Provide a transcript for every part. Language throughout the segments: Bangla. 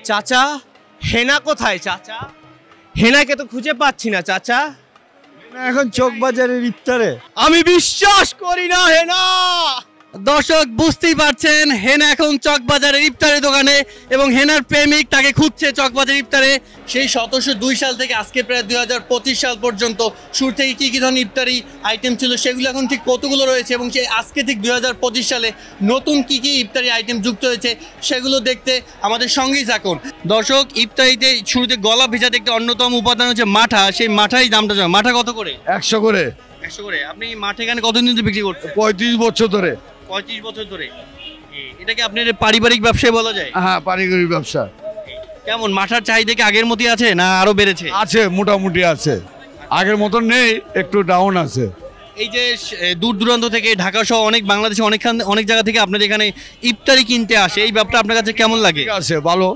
চাচা হেনা কোথায় চাচা? হেনাকে তো খুঁজে পাচ্ছি না চাচা। এখন চক বাজারের ইফতারে। আমি বিশ্বাস করি না হেনা। দর্শক বুঝতেই পারছেন হেনা এখন চকবাজারের ইফতারের দোকানে এবং হেনার প্রেমিক তাকে খুঁজছে চকবাজার ইফতারে। সেই 1702 সাল থেকে আজকে প্রায় 2025 সাল পর্যন্ত শুরু থেকে কী কী ধরনের ইফতারি আইটেম ছিল সেগুলো এখন ঠিক কতগুলো রয়েছে এবং সেই আজকে ঠিক 2025 সালে নতুন কী কী ইফতারি আইটেম যুক্ত হয়েছে সেগুলো দেখতে আমাদের সঙ্গেই থাকুন। দর্শক ইফতারিতে শুরুতে গলা ভেজাতে একটা অন্যতম উপাদান হচ্ছে মাঠা। সেই মাঠাই দামটা জানো? মাঠা কত করে? 100 করে। 100 করে। আপনি মাঠে এখানে কতদিন ধরে বিক্রি করছেন? 35 বছর ধরে। 35 বছর ধরে। এটা কি আপনার পারিবারিক ব্যবসায় বলা যায়? হ্যাঁ, পারিবারিক ব্যবসা। কেমন মাঠার চাহিদা কি আগের মতই আছে না আরো বেড়েছে? আছে, মোটামুটি আছে, আগের মতন নেই, একটু ডাউন আছে। এই যে দূর দূরান্ত থেকে ঢাকা সহ অনেক বাংলাদেশে অনেক জায়গা থেকে আপনাদের এখানে ইফতারি কিনতে আসে, এই ব্যাপারটা আপনার কাছে কেমন লাগে? ঠিক আছে, ভালো।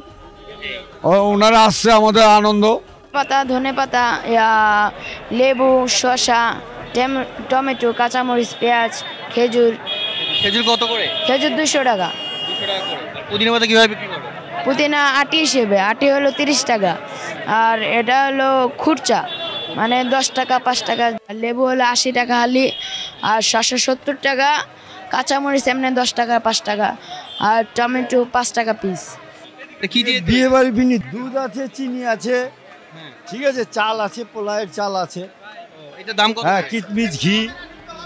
ওনারা আসছে, আমাদের আনন্দ। পাতা, ধনে পাতা, লেবু, শসা, টমেটো, কাঁচামরিচ, পেঁয়াজ, খেজুর। খেজুর কত করে? খেজুর 200 টাকা। 200 টাকা করে। পুদিনা পাতা কিভাবে বিক্রি করো? পুদিনা আটি হিসেবে, আটি হলো 30 টাকা, আর এটা হলো খুরচা, মানে 10 টাকা 5 টাকা। লেবু হলো 80 টাকা হালি, আর শসা 70 টাকা, কাঁচামরিচ এমনি 10 টাকা 5 টাকা, আর টমেটো 5 টাকা পিস। কি দিয়ে? বিয়ে বাড়ি বিনি দুধ আছে, চিনি আছে, ঠিক আছে, চাল আছে, পোলায়ের চাল আছে। এটা দাম কত? হ্যাঁ, কিশমিশ, ঘি।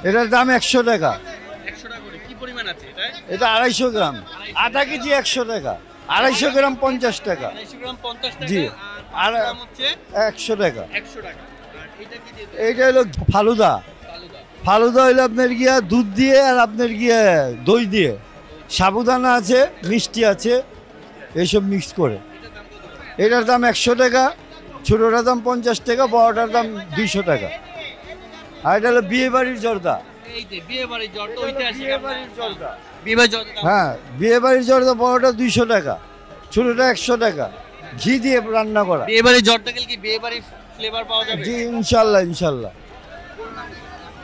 এটার দাম 100 টাকা। 100 টাকা করে। কি পরিমাণ আছে এটা? এটা 250 গ্রাম। আটা কেজি 100 টাকা। 250 গ্রাম 50 টাকা। 250 গ্রাম 50 টাকা। জি। আর দাম হচ্ছে 100 টাকা। 100 টাকা। আর এটা কি দিয়ে? এইটা হলো ফালুদা। ফালুদা হলো আপনার গিয়া দুধ দিয়ে আর আপনার গিয়া দই দিয়ে, সাবুদানা আছে, মিষ্টি আছে, এইসব মিক্স করে। এটার দাম 100 টাকা, ছোটোটার দাম 50 টাকা, বড়টার দাম 200 টাকা। আর এটা হলো বিয়ে বাড়ির জর্দা। এই যে বিয়ে বাড়ির জর্দা, ঐতিহাসিক বিয়ে বাড়ির জর্দা। বিয়ে বাড়ির জর্দা। হ্যাঁ, বিয়ে বাড়ির জর্দা বড়টা 200 টাকা, ছোটোটা 100 টাকা, ঘি দিয়ে রান্না করা। বিয়ে বাড়ির জর্দা খেলে কি বিয়ে বাড়ির ফ্লেভার পাওয়া যাবে? জি, ইনশাল্লাহ ইনশাল্লাহ।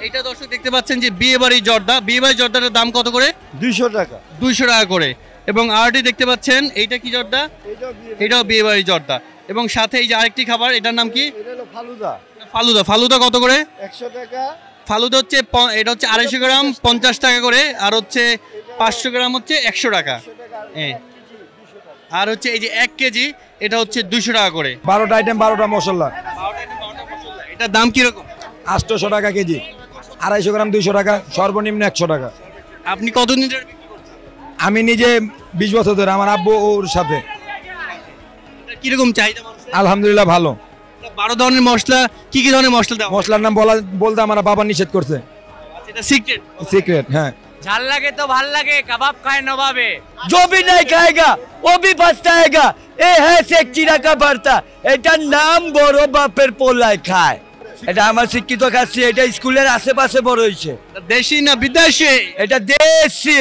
এইটা দর্শক দেখতে পাচ্ছেন যে বিয়ে বাড়ির জর্দা। বিয়ে বাড়ির জর্দাটার দাম কত করে? 200 টাকা। 200 টাকা করে। এবং আরটি দেখতে পাচ্ছেন এইটা কি জর্দা? এটাও বিয়ে বাড়ির জর্দা। এবং সাথে এই যে আরেকটি খাবার, এটার নাম কি? এটা হলো ফালুদা। ফালুদা। ফালুদা কত করে? 100 টাকা। ফালুদা হচ্ছে এটা হচ্ছে 250 গ্রাম 50 টাকা করে, আর হচ্ছে 500 গ্রাম হচ্ছে 100 টাকা। হ্যাঁ, আর হচ্ছে এই যে 1 কেজি এটা হচ্ছে 200 টাকা করে। 12টা আইটেম 12টা মশলা। এটার দাম কিরকম? 800 টাকা কেজি। 250 গ্রাম 200 টাকা, সর্বনিম্ন 100 টাকা। আপনি কতদিন ধরে বিক্রি করছেন? আমি নিজে 20 বছর ধরে, আমার আব্বু ওর সাথে। কিরকম চাহিদা মানুষের? আলহামদুলিল্লাহ ভালো। 12 ধরনের মশলা, কি কি ধরনের মশলা দেওয়া? মশলার নাম বলতে আমার বাবা নিষেধ করছে। এটা সিক্রেট। সিক্রেট। হ্যাঁ। झाल लगे तो भाल लगे, कबाब खाए नवाबे। जो भी नहीं खाएगा वो भी पछताएगा। ए है शेख चिरा का भरता, এটার নাম বড় বাপের পোলায় খায়। এটা আমার শিক্ষিত খাচ্ছি, এটা স্কুলের আশেপাশে বড় হয়েছে। দেশি না বিদেশি? এটা দেশি।